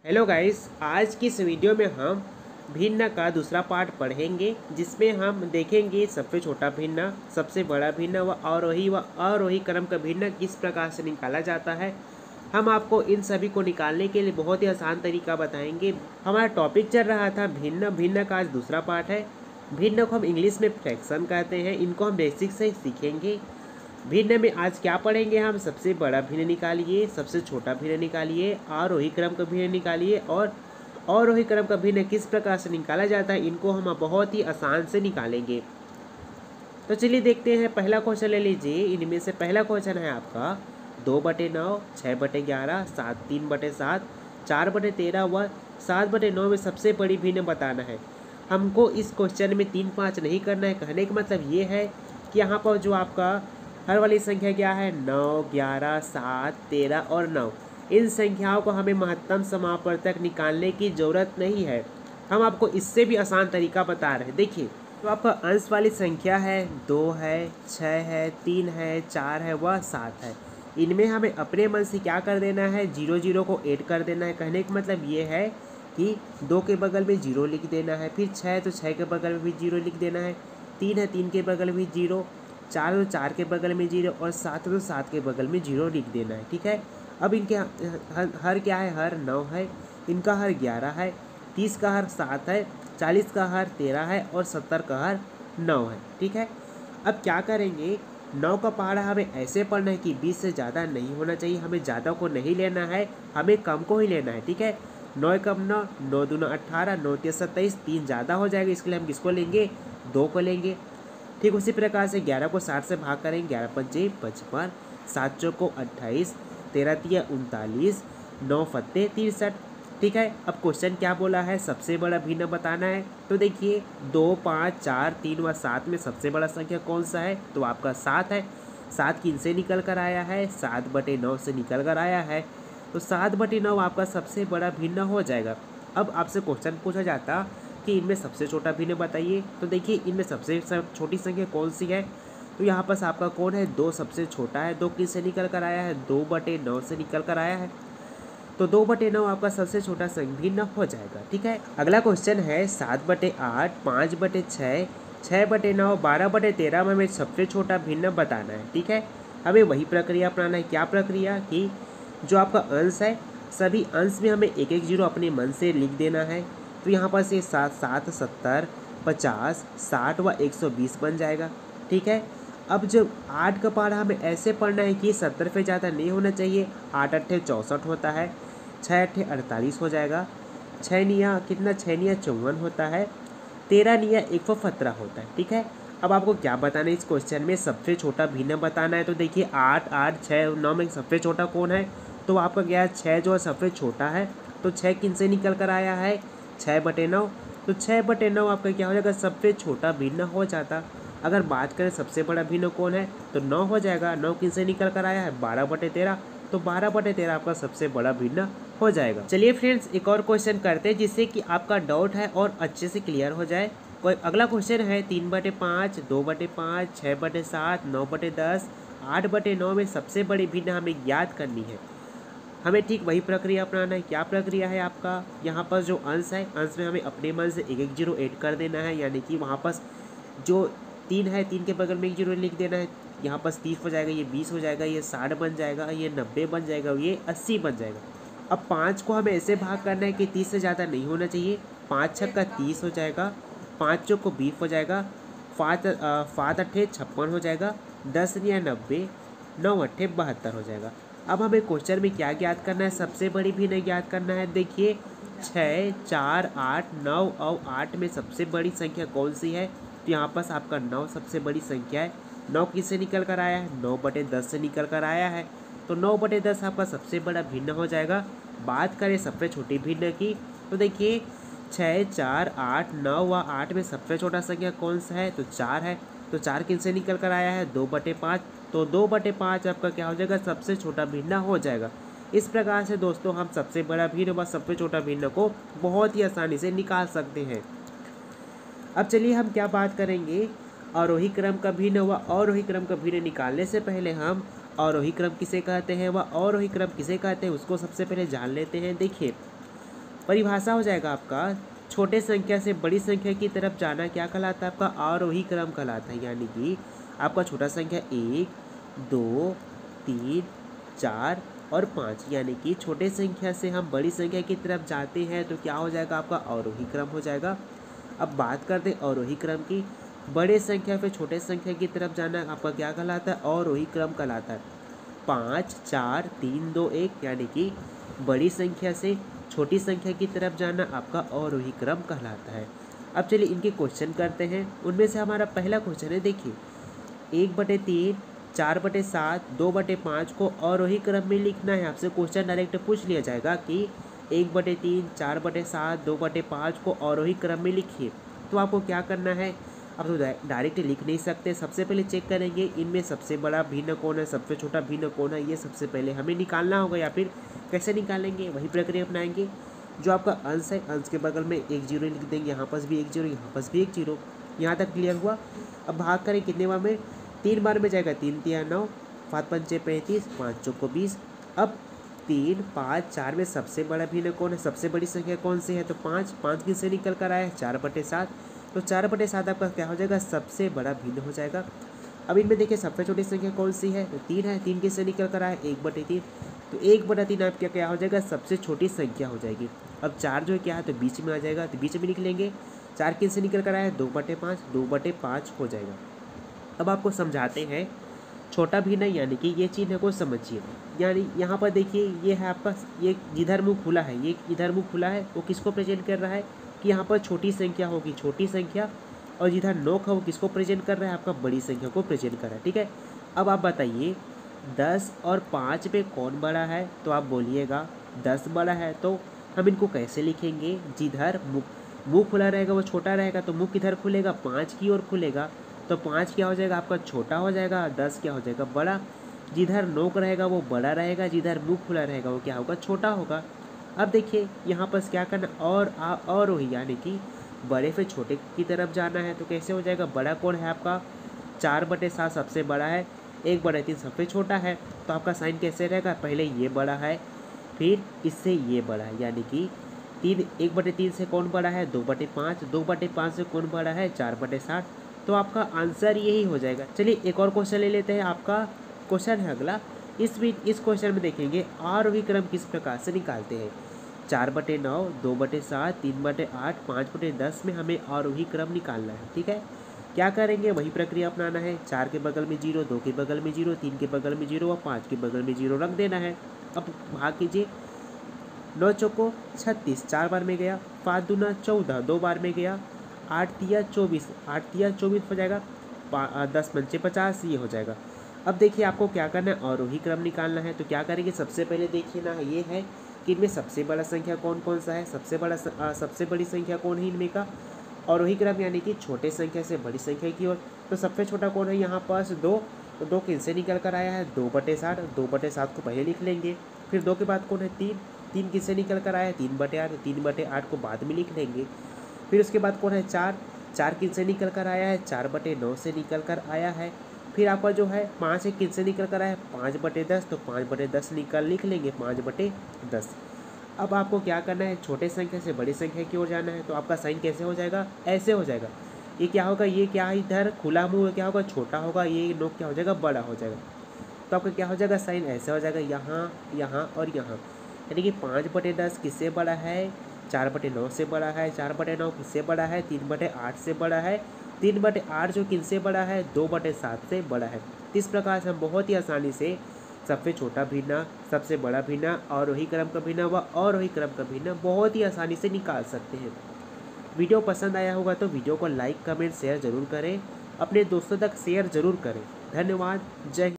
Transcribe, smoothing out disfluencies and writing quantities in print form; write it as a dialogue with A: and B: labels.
A: Hello guys, आज की इस वीडियो में हम भिन्न का दूसरा पार्ट पढ़ेंगे, जिसमें हम देखेंगे सबसे छोटा भिन्न, सबसे बड़ा भिन्न व अवरोही क्रम का भिन्न किस प्रकार से निकाला जाता है। हम आपको इन सभी को निकालने के लिए बहुत ही आसान तरीका बताएंगे। हमारा टॉपिक चल रहा था भिन्न। भिन्न का आज दूसरा पार्ट है। भिन्न को हम इंग्लिश में फ्रैक्शन कहते हैं। इनको हम बेसिक से सीखेंगे। भिन्न में आज क्या पढ़ेंगे हम? सबसे बड़ा भिन्न निकालिए, सबसे छोटा भिन्न निकालिए, आरोही क्रम का भिन्न निकालिए और अवरोही क्रम का भिन्न किस प्रकार से निकाला जाता है, इनको हम बहुत ही आसान से निकालेंगे। तो चलिए देखते हैं। पहला क्वेश्चन ले लीजिए। इनमें से पहला क्वेश्चन है आपका 2/9, 6/11, 3/7, 4/13 व 7/9 में सबसे बड़ी भिन्न बताना है। हमको इस क्वेश्चन में 3, 5 नहीं करना है। कहने का मतलब ये है कि यहाँ पर जो आपका हर वाली संख्या क्या है, 9, 11, 7, 13 और 9। इन संख्याओं को हमें महत्तम समापवर्तक निकालने की ज़रूरत नहीं है। हम आपको इससे भी आसान तरीका बता रहे हैं। देखिए, तो आपका अंश वाली संख्या है 2 है, 6 है, 3 है, 4 है व 7 है। इनमें हमें अपने मन से क्या कर देना है, 0 0 को ऐड कर देना है। कहने का मतलब ये है कि 2 के बगल में 0 लिख देना है, फिर 6 है तो 6 के बगल में भी 0 लिख देना है, 3 है 3 के बगल में 0, 4 है तो 4 के बगल में 0 और 7 है तो 7 के बगल में 0 लिख देना है। ठीक है। अब इनके हर क्या है, हर 9 है, इनका हर 11 है, 30 का हर 7 है, 40 का हर 13 है और 70 का हर 9 है। ठीक है। अब क्या करेंगे, 9 का पहाड़ा हमें ऐसे पढ़ना है कि 20 से ज़्यादा नहीं होना चाहिए। हमें ज़्यादा को नहीं लेना है, हमें कम को ही लेना है। ठीक है। 9 कम 9, 9 दूना 18, 9 तिया 27, 3 ज़्यादा हो जाएगा, इसके लिए हम किसको लेंगे, 2 को लेंगे। ठीक उसी प्रकार से 11 को 60 से भाग करेंगे, 11 पंचे 55, 7 चौको 28, 13 तिया 39, 9 फत्ते 63। ठीक है। अब क्वेश्चन क्या बोला है, सबसे बड़ा भिन्न बताना है। तो देखिए 2, 5, 4, 3 व 7 में सबसे बड़ा संख्या कौन सा है, तो आपका 7 है। 7 किन से निकल कर आया है, 7/9 से निकल कर आया है। तो 7/9 आपका सबसे बड़ा भिन्न हो जाएगा। अब आपसे क्वेश्चन पूछा जाता कि इनमें सबसे छोटा भिन्न बताइए। तो देखिए इनमें सबसे छोटी संख्या कौन सी है, तो यहाँ पर आपका कौन है, 2 सबसे छोटा है। 2 किस से निकल कर आया है, 2/9 से निकल कर आया है। तो 2/9 आपका सबसे छोटा भिन्न हो जाएगा। ठीक है। अगला क्वेश्चन है 7/8, 5/6, 6/9, 12/13 में हमें सबसे छोटा भिन्न बताना है। ठीक है। हमें वही प्रक्रिया अपनाना है। क्या प्रक्रिया, कि जो आपका अंश है, सभी अंश में हमें एक 0 अपने मन से लिख देना है। तो यहाँ पर से 7, 7, 70, 50, 60 व 120 बन जाएगा। ठीक है। अब जब 8 का पहाड़ा हमें ऐसे पढ़ना है कि 70 से ज़्यादा नहीं होना चाहिए। 8 8 64 होता है, 6 8 48 हो जाएगा, 6 निया कितना, 6 निया 54 होता है, 13 निया 117 होता है। ठीक है। अब आपको क्या बताना है इस क्वेश्चन में, सबसे छोटा भिन्न बताना है। तो देखिए 8, 8, 6, 9 में सबसे छोटा कौन है, तो आपका क्या है, 6 जो है सबसे छोटा है। तो 6 किन से निकल कर आया है, 6/9। तो 6/9 आपका क्या हो जाएगा, सबसे छोटा भिन्न हो जाता। अगर बात करें सबसे बड़ा भिन्न कौन है, तो 9 हो जाएगा। 9 किन से निकल कर आया है, 12/13। तो 12/13 आपका सबसे बड़ा भिन्न हो जाएगा। चलिए फ्रेंड्स, एक और क्वेश्चन करते हैं जिससे कि आपका डाउट है और अच्छे से क्लियर हो जाए। कोई अगला क्वेश्चन है 3/5, 2/5, 6/7, 9/10, 8/9 में सबसे बड़ी भिन्न हमें ज्ञात करनी है। हमें ठीक वही प्रक्रिया अपनाना है। क्या प्रक्रिया है आपका, यहाँ पर जो अंश है, अंश में हमें अपने मन से एक 0 ऐड कर देना है। यानी कि वहाँ पर जो 3 है, 3 के बगल में 1 0 लिख देना है। यहाँ पर 30 हो जाएगा, ये 20 हो जाएगा, ये 60 बन जाएगा, ये 90 बन जाएगा, ये 80 बन जाएगा। अब 5 को हमें ऐसे भाग करना है कि 30 से ज़्यादा नहीं होना चाहिए। 5 छक्का 30 हो जाएगा, 5 चौको 20 हो जाएगा, 5 8 56 हो जाएगा, 10 निया 90, 9 8 72 हो जाएगा। अब हमें क्वेश्चन में क्या ज्ञात करना है, सबसे बड़ी भिन्न ज्ञात करना है। देखिए 6, 4, 8, 9 और 8 में सबसे बड़ी संख्या कौन सी है, तो यहाँ पर आपका 9 सबसे बड़ी संख्या है। 9 किससे निकल कर आया है, 9/10 से निकल कर आया है। तो 9/10 आपका सबसे बड़ा भिन्न हो जाएगा। बात करें सबसे छोटी भिन्न की, तो देखिए 6, 4, 8, 9 व 8 में सबसे छोटा संख्या कौन सा है, तो 4 है। तो 4 किनसे निकल कर आया है, 2/5। तो 2/5 आपका क्या हो जाएगा, सबसे छोटा भिन्न हो जाएगा। इस प्रकार से दोस्तों हम सबसे बड़ा भिन्न व सबसे छोटा भिन्न को बहुत ही आसानी से निकाल सकते हैं। अब चलिए हम क्या बात करेंगे, आरोही क्रम का भिन्न व अवरोही क्रम का भिन्न निकालने से पहले हम आरोही क्रम किसे कहते हैं व अवरोही क्रम किसे कहते हैं उसको सबसे पहले जान लेते हैं। देखिए परिभाषा हो जाएगा आपका छोटे संख्या से बड़ी संख्या की तरफ जाना क्या कहलाता है, आपका आरोही क्रम कहलाता है। यानी कि आपका छोटा संख्या 1, 2, 3, 4 और 5, यानी कि छोटे संख्या से हम बड़ी संख्या की तरफ जाते हैं तो क्या हो जाएगा, आपका आरोही क्रम हो जाएगा। अब बात करते हैं आरोही क्रम की। बड़े संख्या से छोटे संख्या की तरफ जाना आपका क्या कहलाता है, आरोही क्रम कहलाता है। 5, 4, 3, 2, 1, यानी कि बड़ी संख्या से छोटी संख्या की तरफ जाना आपका आरोही क्रम कहलाता है। अब चलिए इनके क्वेश्चन करते हैं। उनमें से हमारा पहला क्वेश्चन है, देखिए 1/3, 4/7, 2/5 को आरोही क्रम में लिखना है। आपसे क्वेश्चन डायरेक्ट पूछ लिया जाएगा कि 1/3, 4/7, 2/5 को आरोही क्रम में लिखिए। तो आपको क्या करना है, आप तो डायरेक्ट लिख नहीं सकते। सबसे पहले चेक करेंगे इनमें सबसे बड़ा भिन्न कौन है, सबसे छोटा भिन्न कौन है, ये सबसे पहले हमें निकालना होगा। या फिर कैसे निकालेंगे, वही प्रक्रिया अपनाएंगे। जो आपका अंश है, अंश के बगल में 1 0 लिख देंगे, यहाँ पास भी 1 0, यहाँ पास भी 1 0। यहाँ तक क्लियर हुआ। अब भाग करें कितने बार में, 3 बार में जाएगा। 3 तिया 9, 5 पंचे 35, 5 चौको 20। अब 3, 5, 4 में सबसे बड़ा भिन्न कौन है, सबसे बड़ी संख्या कौन सी है, तो 5। 5 किससे निकल कर आया है, 4/7। तो 4/7 आपका क्या हो जाएगा, सबसे बड़ा भिन्न हो जाएगा। अब इनमें देखिए सबसे छोटी संख्या कौन सी है, तो 3 है। 3 किससे निकल कर आया है, 1/3। तो 1/3 आपका क्या हो जाएगा, सबसे छोटी संख्या हो जाएगी। अब 4 जो है क्या है, तो बीच में आ जाएगा, तो बीच में लिख लेंगे। 4 किससे निकल कर आया है, 2/5, 2/5 हो जाएगा। अब आपको समझाते हैं छोटा भिन्न, यानी कि ये चिन्ह को समझिए। यानी यहाँ पर देखिए ये है आपका, ये जिधर मुँह खुला है, ये इधर मुँह खुला है, वो किसको प्रेजेंट कर रहा है कि यहाँ पर छोटी संख्या होगी, छोटी संख्या। और जिधर नोक है वो किसको प्रेजेंट कर रहा है, आपका बड़ी संख्या को प्रेजेंट कर रहा है। ठीक है। अब आप बताइए 10 और 5 में कौन बड़ा है, तो आप बोलिएगा 10 बड़ा है। तो हम इनको कैसे लिखेंगे, जिधर मुँह खुला रहेगा वो छोटा रहेगा, तो मुँह किधर खुलेगा, 5 की ओर खुलेगा। तो 5 क्या हो जाएगा, आपका छोटा हो जाएगा, 10 क्या हो जाएगा, बड़ा। जिधर नोक रहेगा वो बड़ा रहेगा, जिधर मुँह खुला रहेगा वो क्या होगा, छोटा होगा। अब देखिए यहाँ पर क्या करना, और वही, यानी कि बड़े से छोटे की तरफ जाना है। तो कैसे हो जाएगा, बड़ा कौन है आपका, 4/7 सबसे बड़ा है, 1/3 सबसे छोटा है। तो आपका साइन कैसे रहेगा, पहले ये बड़ा है, फिर इससे ये बड़ा है। यानी कि 1/3 से कौन बड़ा है, 2/5, 2/5 से कौन बड़ा है, 4/7। तो आपका आंसर यही हो जाएगा। चलिए एक और क्वेश्चन ले लेते हैं। आपका क्वेश्चन है अगला। इस क्वेश्चन में देखेंगे आरोही क्रम किस प्रकार से निकालते हैं। 4/9, 2/7, 3/8, 5/10 में हमें आरोही क्रम निकालना है। ठीक है। क्या करेंगे, वही प्रक्रिया अपनाना है। 4 के बगल में 0, 2 के बगल में 0, 3 के बगल में 0 और 5 के बगल में 0 रख देना है। अब भाग कीजिए। 9 चौको 36, 4 बार में गया। 5 दूना 14, 2 बार में गया। 8 तिया 24, 8 तिया 24 हो जाएगा। 10 पंचे 50, ये हो जाएगा। अब देखिए आपको क्या करना है, आरोही क्रम निकालना है। तो क्या करेंगे, सबसे पहले देखिए ना, ये है कि इनमें सबसे बड़ा संख्या कौन कौन सा है, सबसे बड़ी संख्या कौन है इनमें का, आरोही क्रम यानी कि छोटे संख्या से बड़ी संख्या की ओर। तो सबसे छोटा कौन है यहाँ पास, 2। तो 2 किनसे निकल कर आया है, 2/7। 2/7 को पहले लिख लेंगे। फिर 2 के बाद कौन है, 3। 3 किससे निकल कर आया है, 3/8। 3/8 को बाद में लिख लेंगे। फिर उसके बाद कौन है, 4। 4 किनसे निकल कर आया है, 4/9 से निकल कर आया है। फिर आपका जो है 5 है, किनसे निकल कर आया है, 5/10। तो 5/10 लिख लेंगे, 5/10। अब आपको क्या करना है, छोटे संख्या से बड़ी संख्या की ओर जाना है। तो आपका साइन कैसे हो जाएगा, ऐसे हो जाएगा। ये क्या होगा, ये क्या है, इधर खुला मुँह क्या होगा, छोटा होगा। ये नोक क्या हो जाएगा, बड़ा हो जाएगा। तो आपका क्या हो जाएगा, साइन ऐसे हो जाएगा, यहाँ, यहाँ और यहाँ। यानी कि 5/10 किससे बड़ा है, 4/9 से बड़ा है। 4/9 किससे बड़ा है, 3/8 से बड़ा है। 3/8 जो किनसे बड़ा है, 2/7 से बड़ा है। इस प्रकार से हम बहुत ही आसानी से सबसे छोटा भिन्न, सबसे बड़ा भिन्न, आरोही क्रम का भिन्न व अवरोही क्रम का भिन्न बहुत ही आसानी से निकाल सकते हैं। वीडियो पसंद आया होगा तो वीडियो को लाइक, कमेंट, शेयर जरूर करें। अपने दोस्तों तक शेयर जरूर करें। धन्यवाद। जय हिंद।